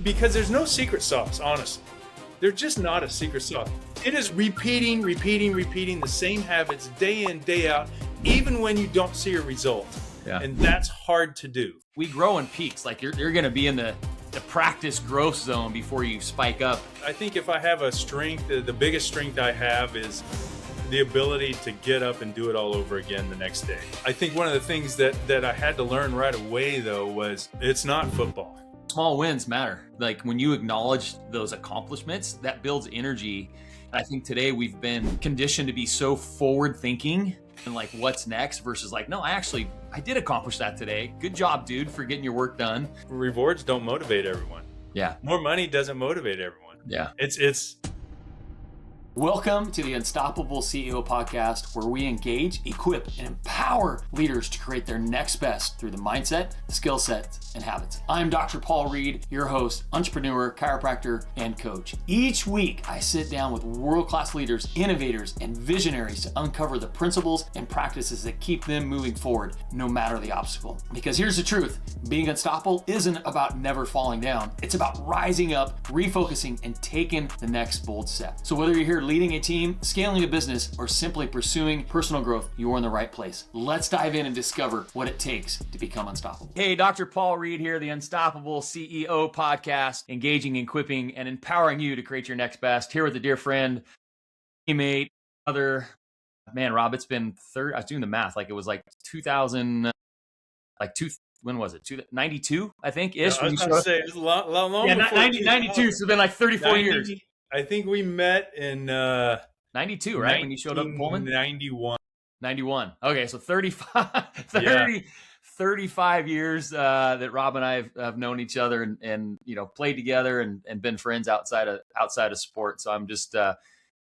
because there's no secret sauce, honestly. There's just not a secret sauce. It is repeating the same habits day in, day out, even when you don't see a result. Yeah. And that's hard to do. We grow in peaks. Like you're going to be in the practice growth zone before you spike up. I think if I have a strength, the biggest strength I have is the ability to get up and do it all over again the next day. I think one of the things that I had to learn right away, though, was it's not football. Small wins matter. Like when you acknowledge those accomplishments, that builds energy. I think today we've been conditioned to be so forward thinking and like what's next versus like, no, I did accomplish that today. Good job, dude, for getting your work done. Rewards don't motivate everyone. Yeah. More money doesn't motivate everyone. Yeah. It's Welcome to the Unstoppable CEO podcast, where we engage, equip, and empower leaders to create their next best through the mindset, skill sets, and habits. I'm Dr. Paul Reed, your host, entrepreneur, chiropractor, and coach. Each week, I sit down with world-class leaders, innovators, and visionaries to uncover the principles and practices that keep them moving forward, no matter the obstacle. Because here's the truth, being unstoppable isn't about never falling down. It's about rising up, refocusing, and taking the next bold step. So whether you're here leading a team, scaling a business, or simply pursuing personal growth, you're in the right place. Let's dive in and discover what it takes to become unstoppable. Hey, Dr. Paul Reed here, the Unstoppable CEO podcast, engaging, equipping, and empowering you to create your next best. Here with a dear friend, teammate, Rob, it's been I was doing the math, like it was like 2000, when was it? 92, I think, ish. I was going to say, it was a lot long yeah, before 92, so it's been like 34 90, years. I think we met in 92, right? When you showed up in Pullman? 91. Okay, so 35 years that Rob and I have known each other and played together and been friends outside of sport. So I'm just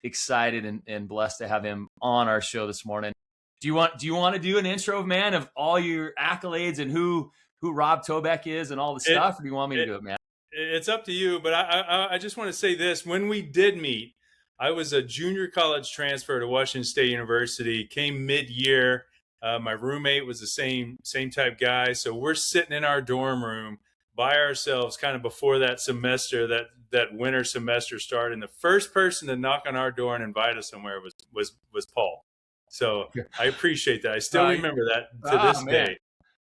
excited and blessed to have him on our show this morning. Do you want to do an intro, man, of all your accolades and who Rob Tobeck is and all the stuff, or do you want me to do it, man? It's up to you, but I just want to say this. When we did meet, I was a junior college transfer to Washington State University, came mid-year. My roommate was the same type guy. So we're sitting in our dorm room by ourselves kind of before that semester, that winter semester started. And the first person to knock on our door and invite us somewhere was Paul. So I appreciate that. I still remember that to this day.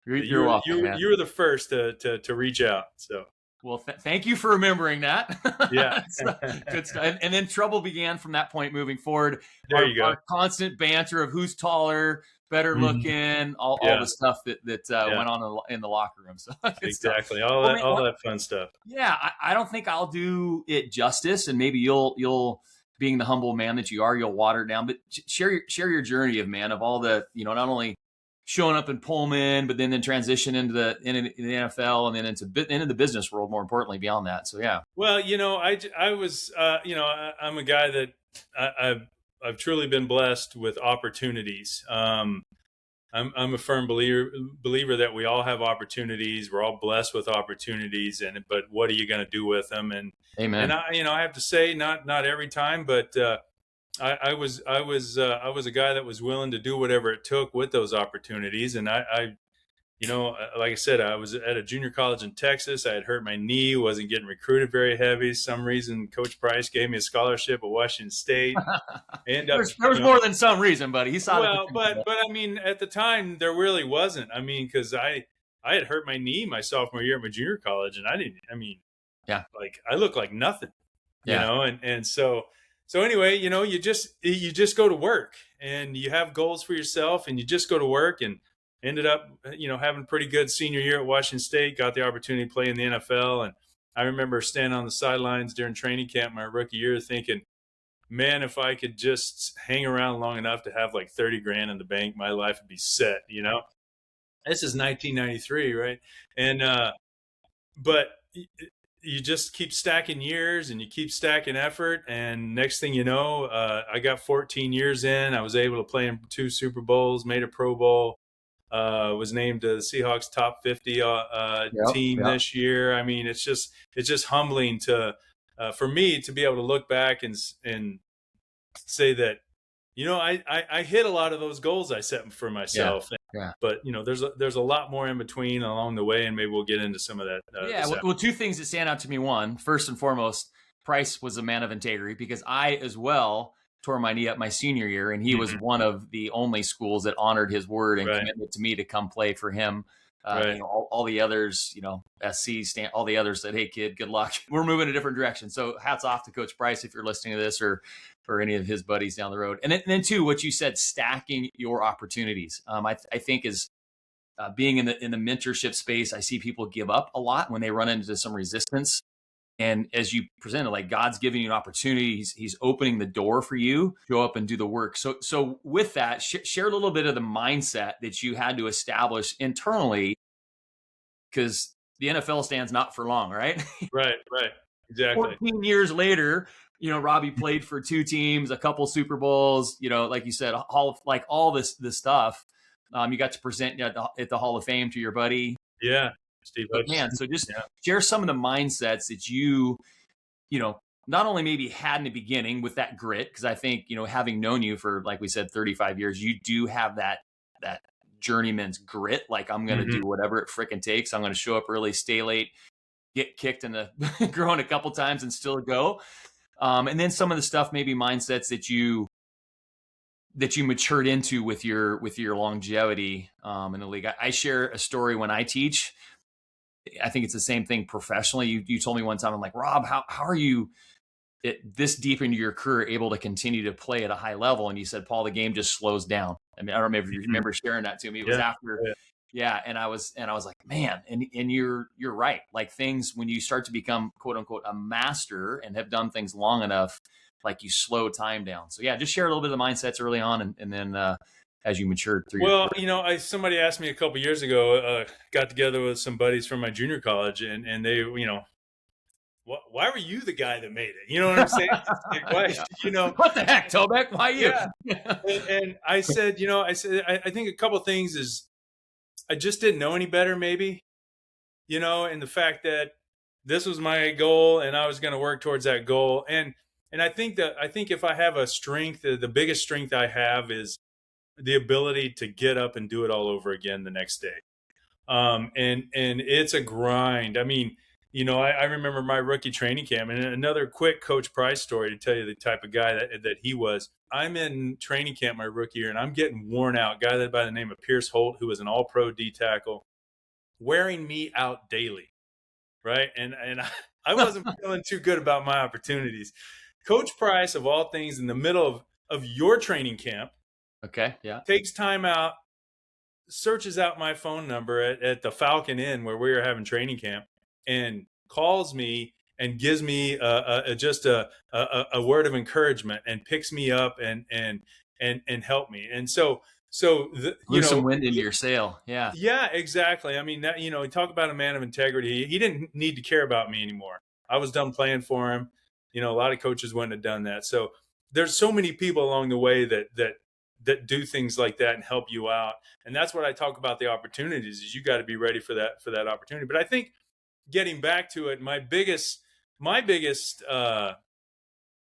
You're welcome, man. You were the first to reach out. So. Well, thank you for remembering that. Yeah. Good stuff. And then trouble began from that point moving forward. There you go. Our constant banter of who's taller, better looking, all the stuff that went on in the locker room. So exactly. All that fun stuff. Yeah. I don't think I'll do it justice, and maybe you'll being the humble man that you are, you'll water it down, but share your journey of all the, not only showing up in Pullman, but then transition into the NFL and then into the business world, more importantly, beyond that. So, yeah. Well, I was, I'm a guy that I've truly been blessed with opportunities. I'm a firm believer that we all have opportunities. We're all blessed with opportunities, but what are you going to do with them? And amen. And I have to say, not every time, but I was a guy that was willing to do whatever it took with those opportunities. And I like I said, I was at a junior college in Texas. I had hurt my knee, wasn't getting recruited very heavy. Some reason Coach Price gave me a scholarship at Washington State. There was more than some reason, buddy. He saw it. But I mean, at the time there really wasn't. I mean, because I had hurt my knee my sophomore year at my junior college, and I looked like nothing, and so anyway, you just go to work and you have goals for yourself and you just go to work, and ended up, having a pretty good senior year at Washington State, got the opportunity to play in the NFL. And I remember standing on the sidelines during training camp my rookie year thinking, man, if I could just hang around long enough to have like 30 grand in the bank, my life would be set, This is 1993, right? And, but you just keep stacking years and you keep stacking effort. And next thing you know, I got 14 years in. I was able to play in 2 Super Bowls, made a Pro Bowl, was named the Seahawks top 50 team this year. I mean, it's just humbling for me to be able to look back and say that, I hit a lot of those goals I set for myself. Yeah. But there's a lot more in between along the way, and maybe we'll get into some of that. Well, two things that stand out to me. One, first and foremost, Price was a man of integrity, because I as well tore my knee up my senior year, and he was one of the only schools that honored his word and commitment to me to come play for him. All the others, all the others said, "Hey kid, good luck. We're moving a different direction." So hats off to Coach Price if you're listening to this, or any of his buddies down the road. And then two, what you said, stacking your opportunities. I think is being in the mentorship space, I see people give up a lot when they run into some resistance. And as you presented, like, God's giving you an opportunity, he's opening the door for you to go up and do the work. So with that, share a little bit of the mindset that you had to establish internally, because the NFL stands not for long, right? Right, exactly. 14 years later, Robbie played for 2 teams, a couple Super Bowls, like you said, all this stuff. You got to present at the Hall of Fame to your buddy. Yeah. Steve. Man, so just share some of the mindsets that you not only maybe had in the beginning with that grit, because I think, having known you for, like we said, 35 years, you do have that journeyman's grit. Like, I'm going to do whatever it frickin' takes. I'm going to show up early, stay late, get kicked in the groin a couple times and still go. And then some of the stuff, maybe mindsets that you matured into with your longevity in the league. I share a story when I teach. I think it's the same thing professionally. You told me one time, I'm like, Rob, how are you this deep into your career able to continue to play at a high level? And you said, Paul, the game just slows down. I mean, I don't remember if you remember sharing that to me. It was after. Yeah. And I was like, man, and you're right. Like, things, when you start to become, quote unquote, a master and have done things long enough, like, you slow time down. So just share a little bit of the mindsets early on, and then as you matured through. Well, somebody asked me a couple years ago, got together with some buddies from my junior college, and they, why were you the guy that made it? You know what I'm saying? Like, why, what the heck, Tobeck? Why you? Yeah. and I said, I think a couple of things is, I just didn't know any better, maybe, and the fact that this was my goal and I was going to work towards that goal. And I think if I have a strength, the biggest strength I have is the ability to get up and do it all over again the next day. And it's a grind. I mean, I remember my rookie training camp, and another quick Coach Price story to tell you the type of guy that he was. I'm in training camp my rookie year, and I'm getting worn out. Guy by the name of Pierce Holt, who was an all-pro D tackle, wearing me out daily, right? And I wasn't feeling too good about my opportunities. Coach Price, of all things, in the middle of your training camp, takes time out, searches out my phone number at the Falcon Inn where we were having training camp, and calls me and gives me just a word of encouragement, and picks me up and help me. And so some wind into your sail. Yeah, exactly. I mean, that, talk about a man of integrity. He didn't need to care about me anymore. I was done playing for him. A lot of coaches wouldn't have done that. So there's so many people along the way that do things like that and help you out. And that's what I talk about, the opportunities, is you got to be ready for that opportunity. But I think, getting back to it, my biggest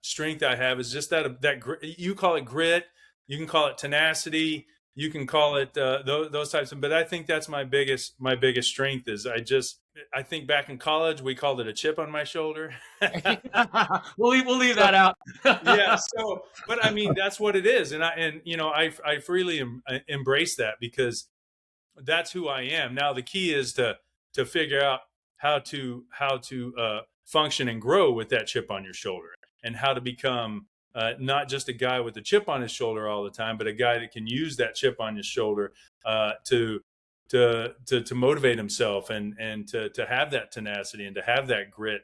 strength I have is just that you call it grit, you can call it tenacity, you can call it those types of, but I think that's my biggest strength is I think back in college, we called it a chip on my shoulder. We'll leave that out. Yeah. So, but I mean, that's what it is. And I freely embrace that, because that's who I am. Now, the key is to figure out how to function and grow with that chip on your shoulder, and how to become not just a guy with a chip on his shoulder all the time, but a guy that can use that chip on his shoulder to motivate himself and to have that tenacity and to have that grit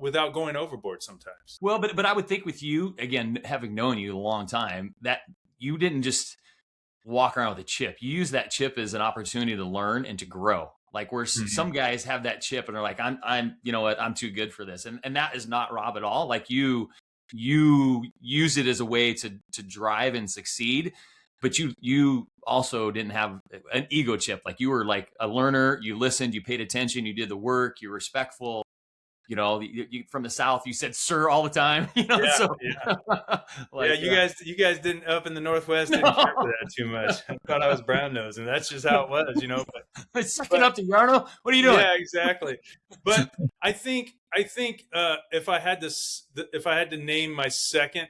without going overboard sometimes. Well, but I would think with you, again, having known you a long time, that you didn't just walk around with a chip. You use that chip as an opportunity to learn and to grow. Like, where some guys have that chip and are like, I'm you know what, I'm too good for this. And that is not Rob at all. Like, you use it as a way to drive and succeed, but you also didn't have an ego chip. Like, you were like a learner, you listened, you paid attention, you did the work, you're respectful, from the South, you said sir all the time, Yeah, so yeah. like, Yeah, you guys didn't up in the Northwest didn't care for that too much. I thought I was brown nosed, and that's just how it was, but sucking up to Yarno. What are you doing? Yeah, exactly. But I think if I had to name my second,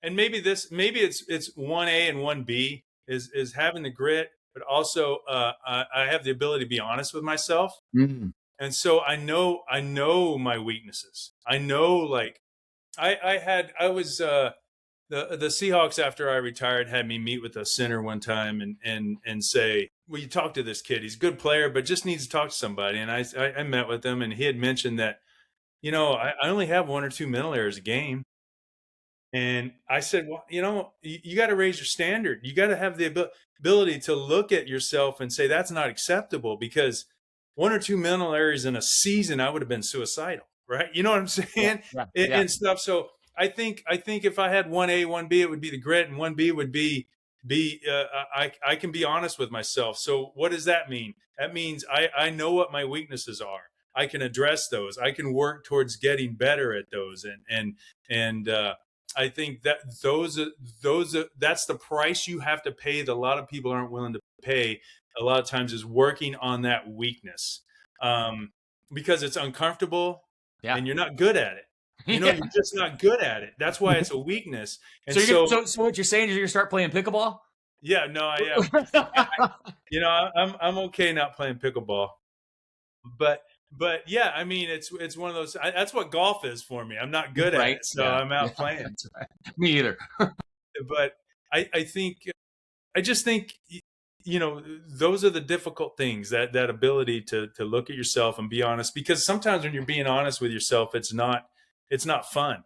and maybe it's 1A and 1B is having the grit, but also I have the ability to be honest with myself. Mm. And so I know my weaknesses. I know, like, I was the Seahawks, after I retired, had me meet with a center one time and say, well, you talk to this kid. He's a good player, but just needs to talk to somebody. And I met with him, and he had mentioned that, I only have 1 or 2 mental errors a game. And I said, well, you got to raise your standard. You got to have the ability to look at yourself and say, that's not acceptable, because 1 or 2 mental errors in a season, I would have been suicidal. Right. You know what I'm saying? Yeah. And stuff. So I think if I had 1A, 1B, it would be the grit, and 1B would be I can be honest with myself. So what does that mean? That means I know what my weaknesses are. I can address those. I can work towards getting better at those. And I think that that's the price you have to pay that a lot of people aren't willing to pay a lot of times, is working on that weakness, because it's uncomfortable. Yeah. And you're not good at it. You're just not good at it. That's why it's a weakness. And so what you're saying is you're gonna start playing pickleball? Yeah, no, I am. I'm okay not playing pickleball, but yeah, I mean, it's one of those. That's what golf is for me. I'm not good at it, so I'm out playing. That's right. Me either. But I just think, those are the difficult things, that ability to look at yourself and be honest, because sometimes when you're being honest with yourself, it's not fun,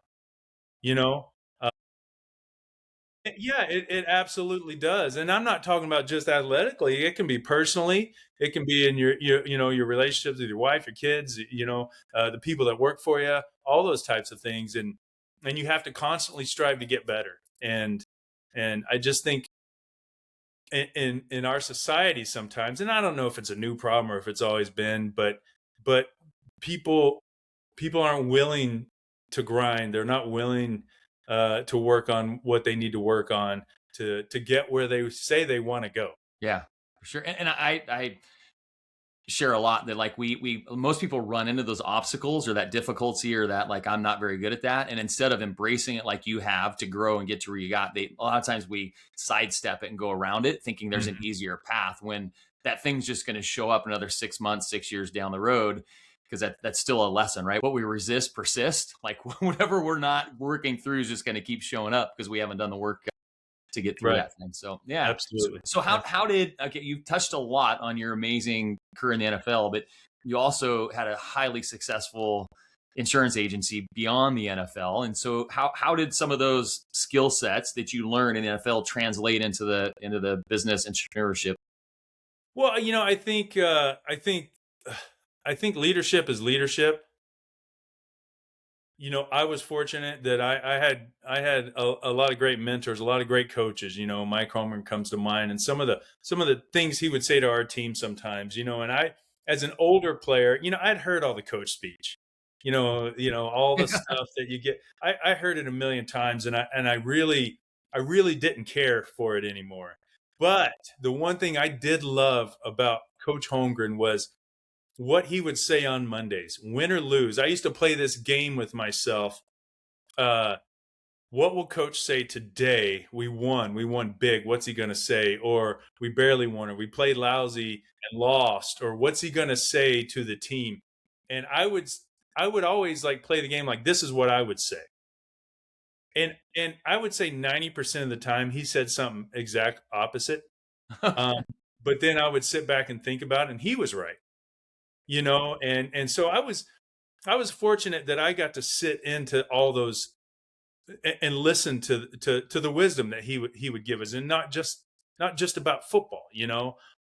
Yeah, it absolutely does. And I'm not talking about just athletically. It can be personally. It can be in your relationships with your wife, your kids, the people that work for you, all those types of things. And you have to constantly strive to get better. And I just think in our society sometimes, and I don't know if it's a new problem or if it's always been, but people aren't willing to grind. They're not willing to work on what they need to work on to get where they say they want to go. Yeah, for sure. And I share a lot that, like, we most people run into those obstacles or that difficulty or that, like, I'm not very good at that. And instead of embracing it like you have to grow and get to where you got, a lot of times we sidestep it and go around it thinking there's an easier path, when that thing's just going to show up another 6 months, 6 years down the road, because that's still a lesson, right? What we resist persists. Like, whatever we're not working through is just going to keep showing up because we haven't done the work to get through that thing. So yeah, absolutely. So how did, okay, you touched a lot on your amazing career in the NFL, but you also had a highly successful insurance agency beyond the NFL. And so how did some of those skill sets that you learned in the NFL translate into the business entrepreneurship? Well, I think leadership is leadership. I was fortunate that I had a lot of great mentors, a lot of great coaches. Mike Holmgren comes to mind, and some of the things he would say to our team sometimes. And I, as an older player, I'd heard all the coach speech, all the stuff that you get. I heard it a million times, and I really didn't care for it anymore. But the one thing I did love about Coach Holmgren was what he would say on Mondays, win or lose. I used to play this game with myself. What will coach say today? We won big. What's he going to say? Or we barely won, or we played lousy and lost, or what's he going to say to the team? And I would always, like, play the game like, this is what I would say. And I would say 90% of the time he said something exact opposite. But then I would sit back and think about it, and he was right. And so I was fortunate that I got to sit into all those and listen to the wisdom that he would give us, and not just about football,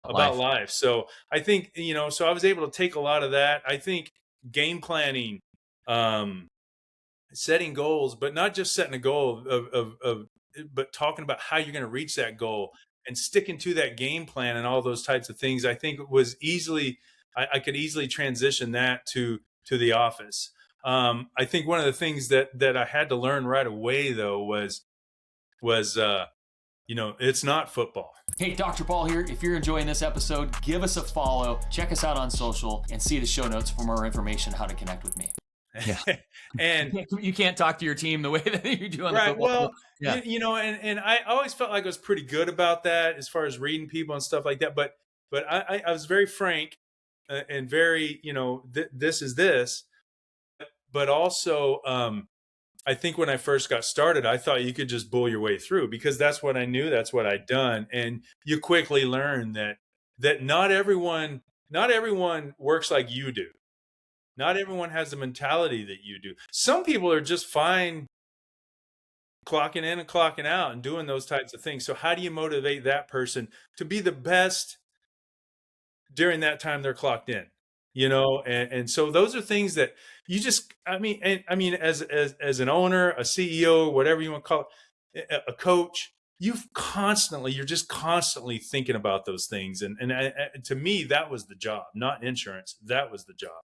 about life. So I think, so I was able to take a lot of that. I think game planning, setting goals, but not just setting a goal but talking about how you're going to reach that goal and sticking to that game plan and all those types of things. I think it was I could easily transition that to the office. I think one of the things that I had to learn right away though was it's not football. Hey, Dr. Paul here. If you're enjoying this episode, give us a follow, check us out on social, and see the show notes for more information on how to connect with me. Yeah. And you can't talk to your team the way that you do on the right. football. Well, yeah. And I always felt like I was pretty good about that as far as reading people and stuff like that. But I was very frank and very, this is this. But also, I think when I first got started, I thought you could just bull your way through because that's what I knew. That's what I'd done. And you quickly learn that not everyone works like you do. Not everyone has the mentality that you do. Some people are just fine clocking in and clocking out and doing those types of things. So how do you motivate that person to be the best during that time they're clocked in? And so those are things that you just, as an owner, a CEO, whatever you want to call it, a coach, you're just constantly thinking about those things. And to me, that was the job, not insurance. That was the job.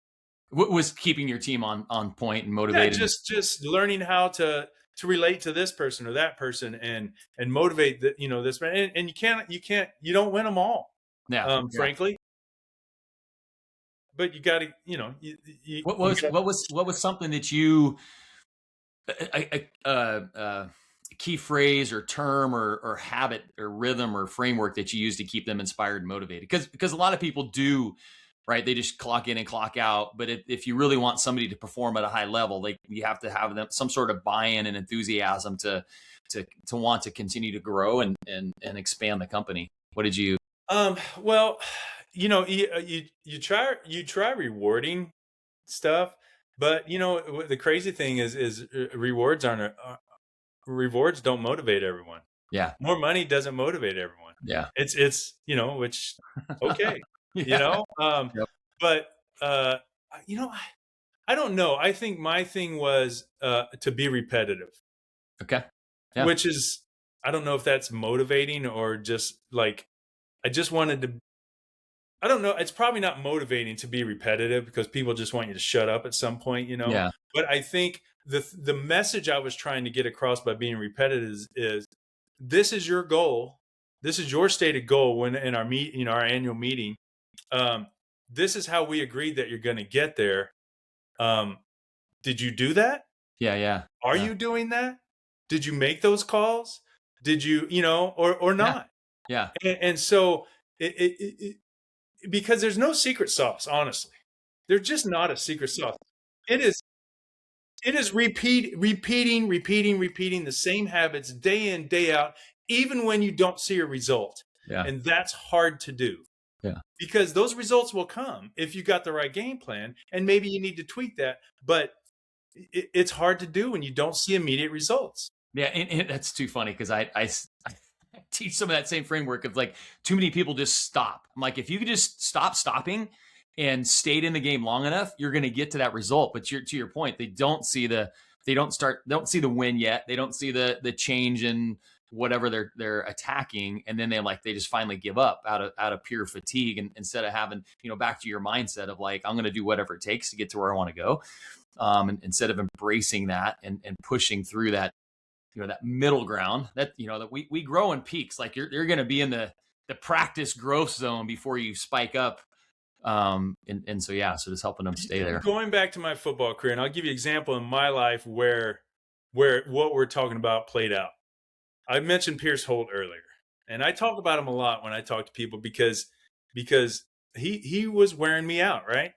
What was keeping your team on point and motivated? Yeah, just learning how to relate to this person or that person and motivate this man. And you don't win them all. Yeah. Frankly. But you got to, what was something that you, a key phrase or term or habit or rhythm or framework that you use to keep them inspired and motivated? Because a lot of people do, right? They just clock in and clock out. But if you really want somebody to perform at a high level, you have to have them some sort of buy-in and enthusiasm to want to continue to grow and expand the company. What did you? Well, you try rewarding stuff, but the crazy thing is rewards don't motivate everyone. Yeah. More money doesn't motivate everyone. Yeah. It's which okay. Yeah. Yep. But I don't know. I think my thing was to be repetitive. Okay. Yeah. Which is, I don't know if that's motivating or just like I just wanted to. I don't know. It's probably not motivating to be repetitive because people just want you to shut up at some point, Yeah. But I think the message I was trying to get across by being repetitive is this is your goal. This is your stated goal when in our annual meeting. This is how we agreed that you're going to get there. Did you do that? Yeah. Are you doing that? Did you make those calls? Did you, or not? Yeah. And so because there's no secret sauce, honestly. There's just not a secret sauce. It is repeating the same habits day in, day out, even when you don't see a result. Yeah. And that's hard to do. Yeah. Because those results will come if you got the right game plan, and maybe you need to tweak that, but it's hard to do when you don't see immediate results. Yeah, and that's too funny because I teach some of that same framework of like too many people just stop. I'm like, if you could just stop stopping and stayed in the game long enough, you're going to get to that result. But to your point, they don't see the win yet. They don't see the change in whatever they're attacking, and then they just finally give up out of pure fatigue, and instead of having back to your mindset of like, I'm going to do whatever it takes to get to where I want to go, and instead of embracing that and pushing through that that middle ground that that we grow in peaks. Like you're going to be in the practice growth zone before you spike up, so just helping them stay there. Going back to my football career, and I'll give you an example in my life where what we're talking about played out. I mentioned Pierce Holt earlier, and I talk about him a lot when I talk to people because he was wearing me out, right?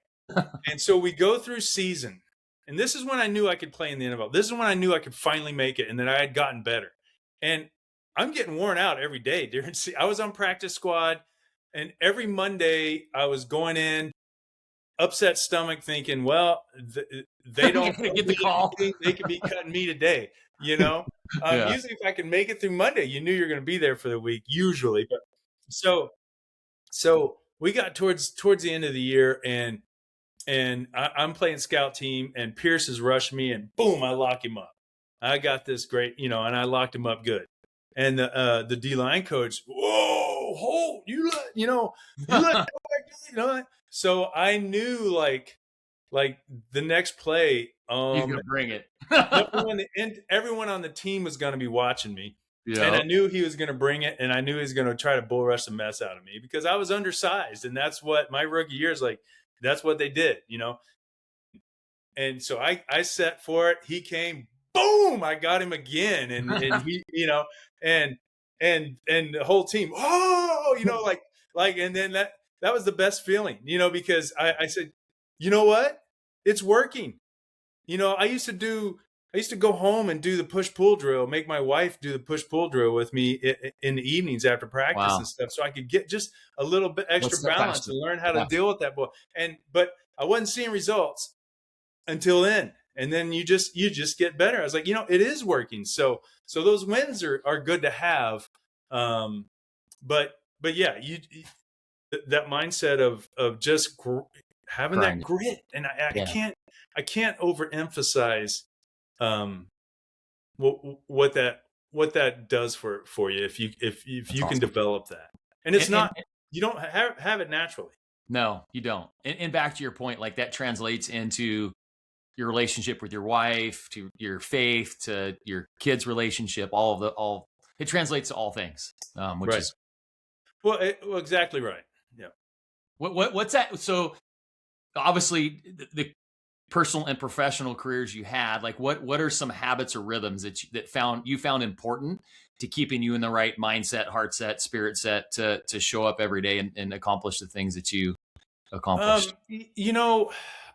And so we go through season, and this is when I knew I could play in the NFL. This is when I knew I could finally make it, and that I had gotten better. And I'm getting worn out every day. I was on practice squad, and every Monday I was going in, upset stomach, thinking, well, they don't get the call. They could be cutting me today. Usually if I can make it through Monday, you knew you're going to be there for the week usually. But so we got towards the end of the year, and I'm playing scout team, and Pierce has rushed me, and boom, I lock him up. I got this great, and I locked him up good. And the D-line coach, whoa, Holt, you let So I knew like the next play, He's gonna bring it. Everyone on the team was going to be watching me. Yeah. And I knew he was going to bring it, and I knew he was going to try to bull rush the mess out of me because I was undersized, and that's what my rookie year is like. That's what they did, you know. And so I set for it. He came, boom! I got him again, and he, you know, and the whole team, oh, you know, like, and then that was the best feeling, you know, because I said, you know what, it's working. You know, I used to go home and do the push-pull drill, make my wife do the push-pull drill with me in the evenings after practice and stuff, so I could get just a little bit extra balance and learn how to deal with that ball. But I wasn't seeing results until then. And then you just get better. I was like, you know, it is working. So those wins are good to have. But yeah, that mindset of just having that grit, and I can't overemphasize what that does for you if you can develop that. And it's you don't have it naturally. No, you don't. And back to your point, like that translates into your relationship with your wife, to your faith, to your kids' relationship, it translates to all things, which is well, exactly right. Yeah. What's that? So obviously the personal and professional careers you had, like what are some habits or rhythms that you found important to keeping you in the right mindset, heart set, spirit set to show up every day and accomplish the things that you accomplished? You know,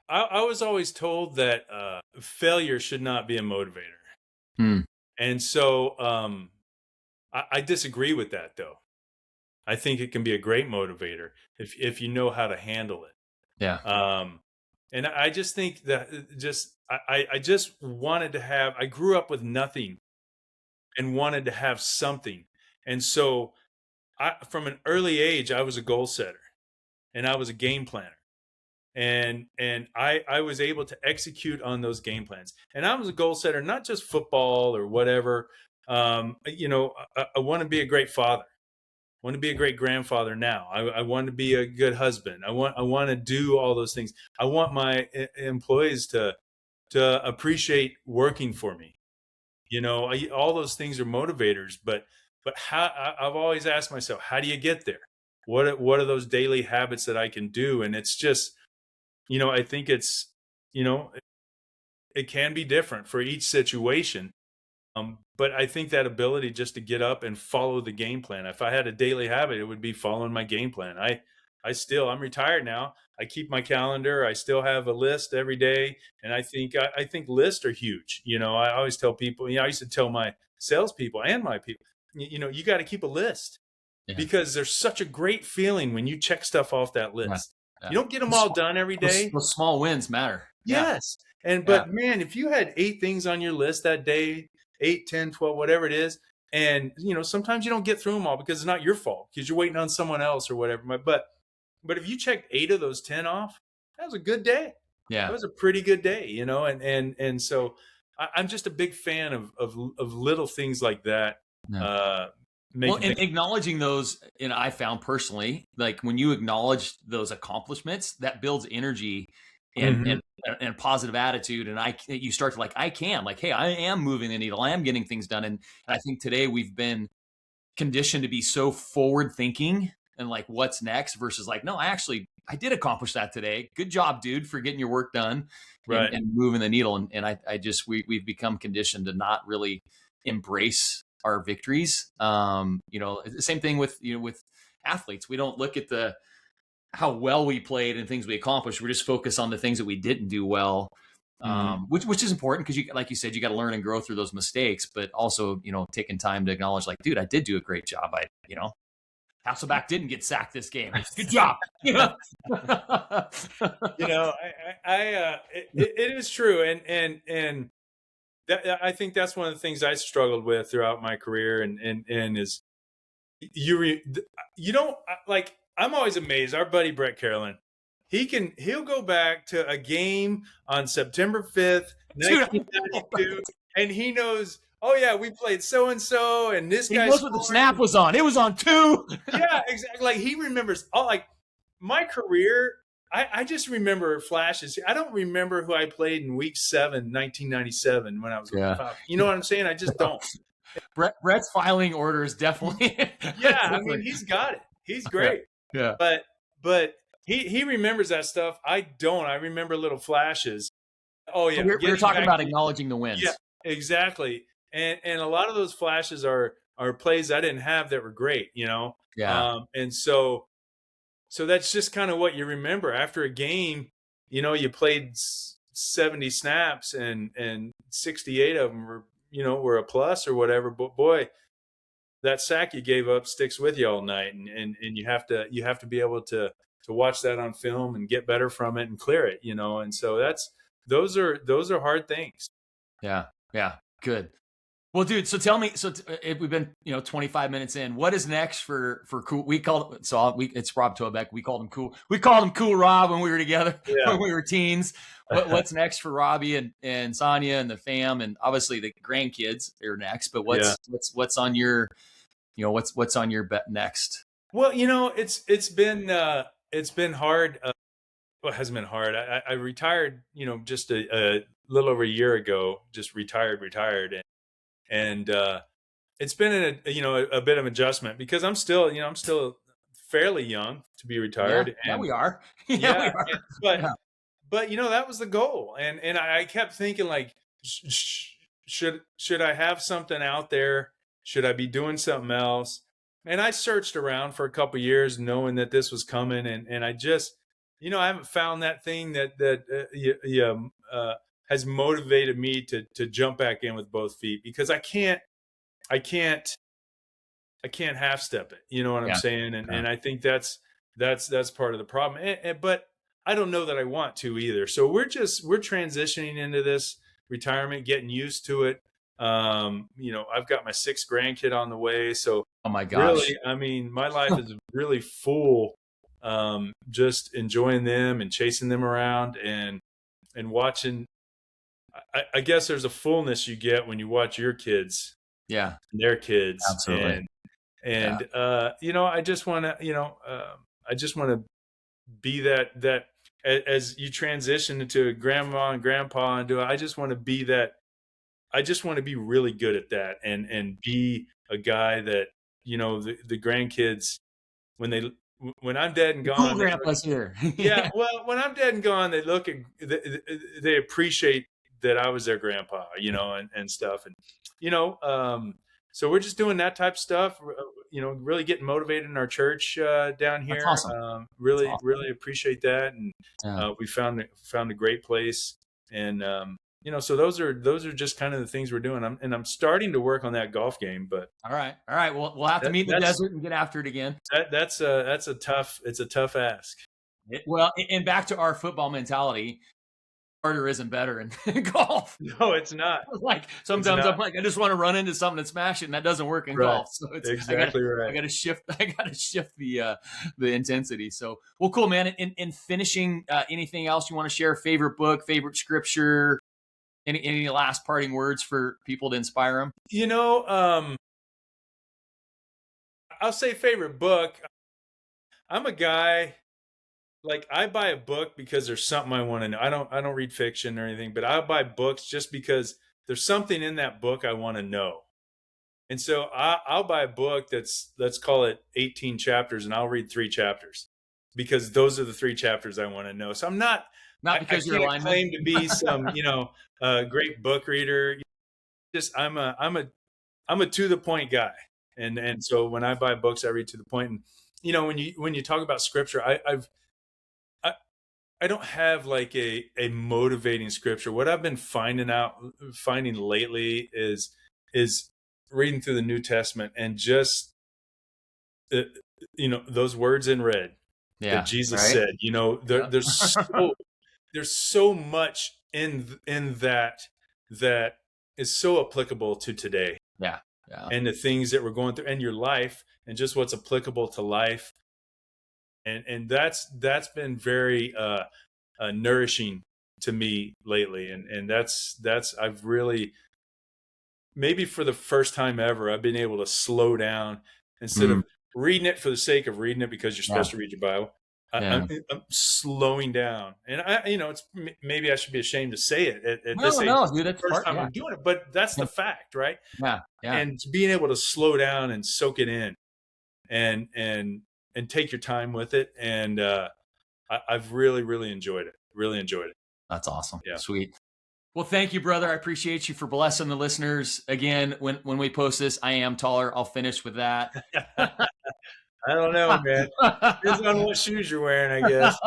I was always told that failure should not be a motivator. And so I disagree with that, though. I think it can be a great motivator if you know how to handle it. Yeah. And I just think that I just wanted to have, I grew up with nothing and wanted to have something. And so from an early age, I was a goal setter and I was a game planner. And I was able to execute on those game plans. And I was a goal setter, not just football or whatever. You know, I want to be a great father. I want to be a great grandfather now. I want to be a good husband. I want to do all those things. I want my employees to appreciate working for me. You know, all those things are motivators. But I've always asked myself, how do you get there? What are those daily habits that I can do? And it's just, you know, I think it's, you know, it can be different for each situation. But I think that ability just to get up and follow the game plan. If I had a daily habit, it would be following my game plan. I'm retired now. I keep my calendar. I still have a list every day. And I think lists are huge. You know, I always tell people, you know, I used to tell my salespeople and my people, you know, you got to keep a list because there's such a great feeling when you check stuff off that list. Yeah. You don't get them all done every day. Those small wins matter. Yes. But man, if you had 8 things on your list that day, 8, 10, 12, whatever it is. And, you know, sometimes you don't get through them all because it's not your fault because you're waiting on someone else or whatever. But if you checked 8 of those 10 off, that was a good day. Yeah. That was a pretty good day, you know? And so I'm just a big fan of little things like that. Yeah. And acknowledging those, and I found personally, like when you acknowledge those accomplishments, that builds energy and a positive attitude. And you start to hey, I am moving the needle. I am getting things done. And I think today we've been conditioned to be so forward thinking and like, what's next versus like, no, I did accomplish that today. Good job, dude, for getting your work done and moving the needle. And we've become conditioned to not really embrace our victories. You know, the same thing with athletes. We don't look at how well we played and things we accomplished. We're just focused on the things that we didn't do well, which is important because like you said, you got to learn and grow through those mistakes, but also, you know, taking time to acknowledge like, dude, I did do a great job. Hasselback didn't get sacked this game. Good job. You know, you know, it is true. And that, I think that's one of the things I struggled with throughout my career and is you don't like, I'm always amazed. Our buddy Brett Carolyn, he'll go back to a game on September 5th, 1992, and he knows, oh yeah, we played so and so, and this guy. He knows what the snap was on. It was on 2. Yeah, exactly. Like he remembers all. Like my career, I just remember flashes. I don't remember who I played in week 7, 1997 when I was with the Falcons. You know what I'm saying? I just don't. Brett's filing order is definitely. Yeah, I mean, he's got it. He's great. Yeah. But he remembers that stuff. I don't. I remember little flashes. Oh yeah, so we're talking about acknowledging the wins. Yeah, exactly. And a lot of those flashes are plays I didn't have that were great, you know. Yeah. And so that's just kind of what you remember after a game. You know, you played 70 snaps and 68 of them were a plus or whatever. But boy, that sack you gave up sticks with you all night, and you have to be able to watch that on film and get better from it and clear it, you know. And so those are hard things. Yeah. Good. Well, dude, so tell me, we've been, 25 minutes in, what is next for Cool? It's Rob Tobeck. We called him Cool. We called him Cool Rob when we were together, when we were teens. What's next for Robbie and Sonia and the fam, and obviously the grandkids are next, but what's on your, what's on your bet next? Well, it's been hard. Well, it hasn't been hard. I retired, just a little over a year ago, just retired. And it's been a bit of adjustment because I'm still fairly young to be retired. Yeah, we are. We are. But that was the goal. And I kept thinking, like, should I have something out there? Should I be doing something else? And I searched around for a couple of years knowing that this was coming. And I just, I haven't found that thing that has motivated me to jump back in with both feet, because I can't half step it. You know what I'm saying? And I think that's part of the problem. But I don't know that I want to either. So we're transitioning into this retirement, getting used to it. I've got my 6th grandkid on the way. So oh my gosh, really, I mean, my life is really full. Just enjoying them and chasing them around and watching. I guess there's a fullness you get when you watch your kids, and their kids. Absolutely. And I just want to be that as you transition into grandma and grandpa and I just want to be that. I just want to be really good at that and be a guy that, the grandkids, when I'm dead and gone, cool grandpa's here. Yeah. Well, when I'm dead and gone, they look at, they appreciate that I was their grandpa, and stuff. And, so we're just doing that type of stuff, really getting motivated in our church down here. That's awesome. Really appreciate that. And we found a great place. And, so those are just kind of the things we're doing. I'm starting to work on that golf game, but all right. Well, we'll have to meet in the desert and get after it again. It's a tough ask. Well, and back to our football mentality, harder isn't better in golf. No, it's not. Like sometimes I'm like, I just want to run into something and smash it, and that doesn't work in golf. So it's exactly right. I got to shift the intensity. So, well, cool, man. In finishing, anything else you want to share? Favorite book, favorite scripture? Any last parting words for people to inspire them? I'll say favorite book. I'm a guy, like, I buy a book because there's something I want to know. I don't read fiction or anything, but I buy books just because there's something in that book I want to know. And so I'll buy a book that's, let's call it 18 chapters, and I'll read 3 chapters because those are the 3 chapters I want to know. So I'm not because I can't claim to be some, great book reader. Just I'm a to the point guy. And so when I buy books, I read to the point. And when you talk about scripture, I don't have like a motivating scripture. What I've been finding lately is reading through the New Testament and just those words in red that Jesus said. There's so much in that is so applicable to today. Yeah. And the things that we're going through in your life and just what's applicable to life. And that's been very nourishing to me lately. And that's I've really, maybe for the first time ever, I've been able to slow down instead of reading it for the sake of reading it because you're supposed to read your Bible. I'm slowing down, and it's maybe I should be ashamed to say it at this age. No, dude, that's the first time I'm doing it, but that's the fact, right? Yeah. And being able to slow down and soak it in, and take your time with it, and I've really enjoyed it. Really enjoyed it. That's awesome. Yeah. Sweet. Well, thank you, brother. I appreciate you for blessing the listeners. Again, when we post this, I am taller. I'll finish with that. I don't know, man. Depends on what shoes you're wearing, I guess.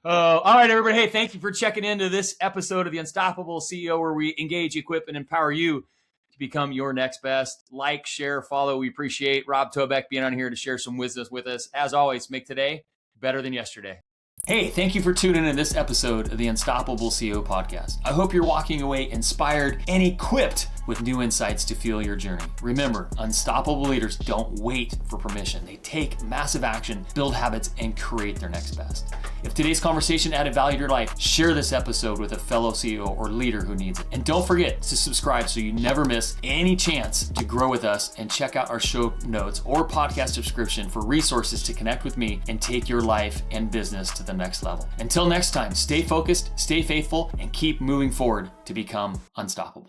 All right, everybody. Hey, thank you for checking into this episode of The Unstoppable CEO, where we engage, equip, and empower you to become your next best. Like, share, follow. We appreciate Rob Tobeck being on here to share some wisdom with us. As always, make today better than yesterday. Hey, thank you for tuning in to this episode of the Unstoppable CEO podcast. I hope you're walking away inspired and equipped with new insights to fuel your journey. Remember, unstoppable leaders don't wait for permission. They take massive action, build habits, and create their next best. If today's conversation added value to your life, share this episode with a fellow CEO or leader who needs it. And don't forget to subscribe so you never miss any chance to grow with us, and check out our show notes or podcast subscription for resources to connect with me and take your life and business to the next level. Until next time, stay focused, stay faithful, and keep moving forward to become unstoppable.